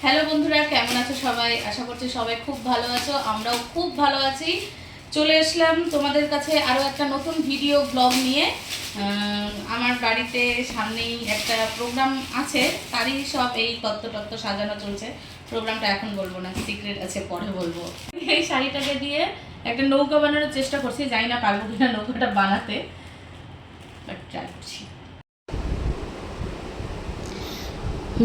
Hello বন্ধুরা, কেমন আছো সবাই? আশা করছি সবাই খুব ভালো আছো, আমরাও খুব ভালো আছি। চলে আসলাম তোমাদের কাছে আরও একটা নতুন ভিডিও ব্লগ নিয়ে। আমার বাড়িতে সামনেই একটা প্রোগ্রাম আছে, তারই সব এই তত্ত্ব সাজানো চলছে। প্রোগ্রামটা এখন বলবো না, সিক্রেট আছে, পরে বলবো। এই শাড়িটাকে দিয়ে একটা নৌকা বানানোর চেষ্টা করছি, জানি না পারবো কিনা নৌকাটা বানাতে, বাট ট্রাই করছি।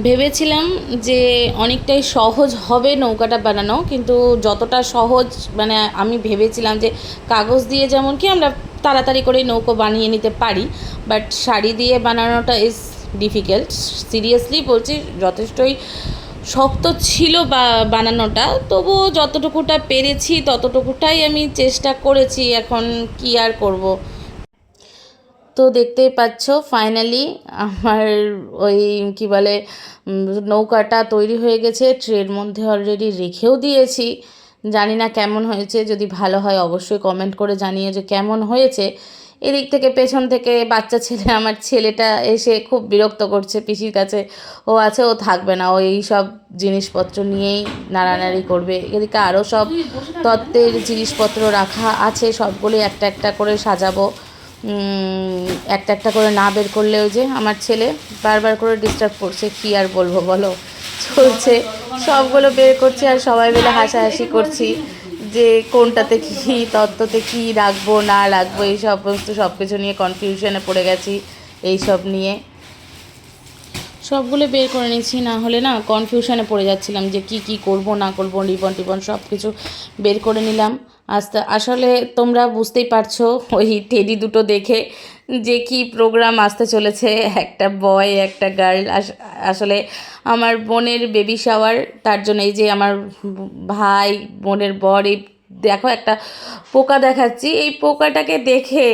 ভেবেছিলাম যে অনেকটাই সহজ হবে নৌকাটা বানানো, কিন্তু যতটা সহজ মানে আমি ভেবেছিলাম যে কাগজ দিয়ে যেমন কি আমরা তাড়াতাড়ি করে নৌকো বানিয়ে নিতে পারি, বাট শাড়ি দিয়ে বানানোটা ইজ ডিফিকাল্ট। সিরিয়াসলি বলছি, যথেষ্টই শক্ত ছিল বানানোটা, তবুও যতটুকুটা পেরেছি ততটুকুটাই আমি চেষ্টা করেছি। এখন কি আর করব। তো দেখতেই পাচ্ছ ফাইনালি আমার ওই কি বলে নৌকাটা তৈরি হয়ে গেছে। ট্রের মধ্যে অলরেডি রেখেও দিয়েছি। জানি না কেমন হয়েছে, যদি ভালো হয় অবশ্যই কমেন্ট করে জানিয়ে যে কেমন হয়েছে। এদিক থেকে পেছন থেকে বাচ্চা ছেলে, আমার ছেলেটা এসে খুব বিরক্ত করছে পিসির কাছে। ও আছে, ও থাকবে না, ও এই সব জিনিসপত্র নিয়েই নাড়ানাড়ি করবে। এদিকে আরও সব তত্ত্বের জিনিসপত্র রাখা আছে, সবগুলোই একটা একটা করে সাজাবো। একটা একটা করে না বের করলে ওই যে আমার ছেলে বারবার করে ডিস্টার্ব করছে, কী আর বলবো বলো, চলছে। সবগুলো বের করছে আর সবাই মিলে হাসাহাসি করছি যে কোনটাতে কী, তত্ত্বতে কী রাখবো না রাখবো, এই সমস্ত সব কিছু নিয়ে কনফিউশনে পড়ে গেছি। এই সব নিয়ে সবগুলো বের করে নিচ্ছি, না হলে না কনফিউশনে পড়ে যাচ্ছিলাম যে কি করব না করব। রিবন টিবন সব কিছু বের করে নিলাম। আসলে তোমরা বুঝতেই পারছো ওই টেডি দুটো দেখে যে কি প্রোগ্রাম আসতে চলেছে, একটা বয় একটা গার্ল। আসলে আমার বোনের বেবি শাওয়ার, তার জন্য এই যে আমার ভাই বোনের বর, এই দেখো একটা পোকা দেখাচ্ছি, এই পোকাটাকে দেখে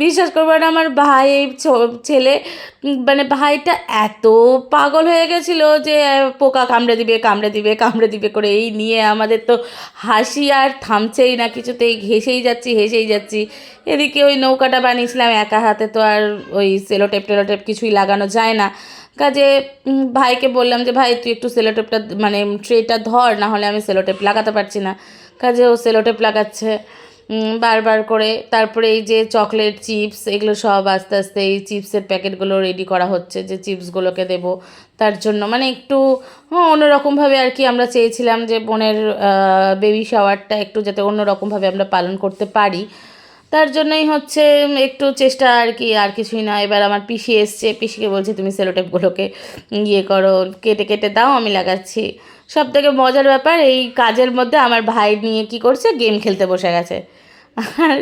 বিশ্বাস করবে না আমার ভাই, এই ছেলে মানে ভাইটা এত পাগল হয়ে গেছিলো যে পোকা কামড়ে দিবে কামড়ে দিবে কামড়ে দিবে করে, এই নিয়ে আমাদের তো হাসি আর থামছেই না, কিছুতেই হেসেই যাচ্ছি। এদিকে ওই নৌকাটা বানিয়েছিলাম একা হাতে, তো আর ওই সেলোটেপ টেলোটেপ কিছুই লাগানো যায় না। কাজে ভাইকে বললাম যে ভাই তুই একটু সেলোটেপটা মানে ট্রেটা ধর, না হলে আমি সেলোটেপ লাগাতে পারছি না। কাজে ও সেলোটেপ লাগাচ্ছে বারবার করে। তারপরে এই যে চকলেট চিপস, এগুলো সব আস্তে আস্তে এই চিপসের প্যাকেটগুলো রেডি করা হচ্ছে, যে চিপসগুলোকে দেবো তার জন্য। মানে একটু অন্যরকমভাবে আর কি আমরা চেয়েছিলাম যে বোনের বেবি শাওয়ারটা একটু যাতে অন্যরকমভাবে আমরা পালন করতে পারি, তার জন্যই হচ্ছে একটু চেষ্টা আর কি, আর কিছুই না। এবার আমার পিসি এসছে, পিসিকে বলছে তুমি সেলোটেপগুলোকে ইয়ে করো, কেটে কেটে দাও, আমি লাগাচ্ছি। সব থেকে মজার ব্যাপার, এই কাজের মধ্যে আমার ভাই নিয়ে কি করছে, গেম খেলতে বসে গেছে। আর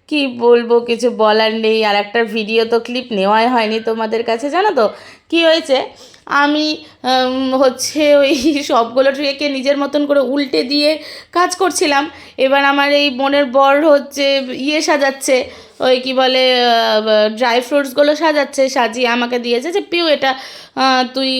কি বলবো, কিছু বলার নেই। আর একটা ভিডিও তো ক্লিপ নেওয়াই হয়নি তোমাদের কাছে, জানো তো কি হয়েছে। আমি হচ্ছে ওই সবগুলো ট্রেকে নিজের মতন করে উল্টে দিয়ে কাজ করছিলাম। এবার আমার এই বোনের বর হচ্ছে ইয়ে সাজাচ্ছে, ওই কি বলে ড্রাই ফ্রুটসগুলো সাজাচ্ছে, সাজিয়ে আমাকে দিয়েছে যে পিউ এটা তুই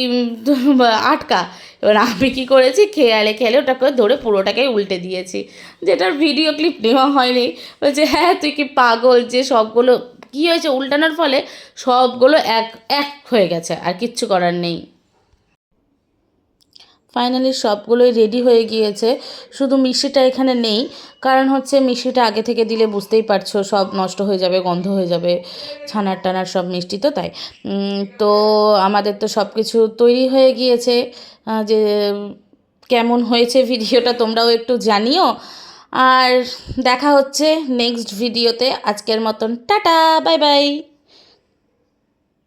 আটকা। এবার আমি কী করেছি, খেয়ালে খেয়ালে ওটাকে ধরে পুরোটাকেই উল্টে দিয়েছি, যেটার ভিডিও ক্লিপ নেওয়া হয়নি। বলছে হ্যাঁ তুই কি পাগল, যে সবগুলো কী হয়েছে উল্টানোর ফলে সবগুলো এক এক হয়ে গেছে, আর কিচ্ছু করার নেই। ফাইনালি সবগুলোই রেডি হয়ে গিয়েছে, শুধু মিষ্টিটা এখানে নেই, কারণ হচ্ছে মিষ্টিটা আগে থেকে দিলে বুঝতেই পারছো সব নষ্ট হয়ে যাবে, গন্ধ হয়ে যাবে, ছানার টানার সব মিষ্টি তো, তাই তো আমাদের তো সব কিছু তৈরি হয়ে গিয়েছে। যে কেমন হয়েছে ভিডিওটা তোমরাও একটু জানিও। আর দেখা হচ্ছে নেক্সট ভিডিওতে। আজকের মতন টাটা, বাই বাই।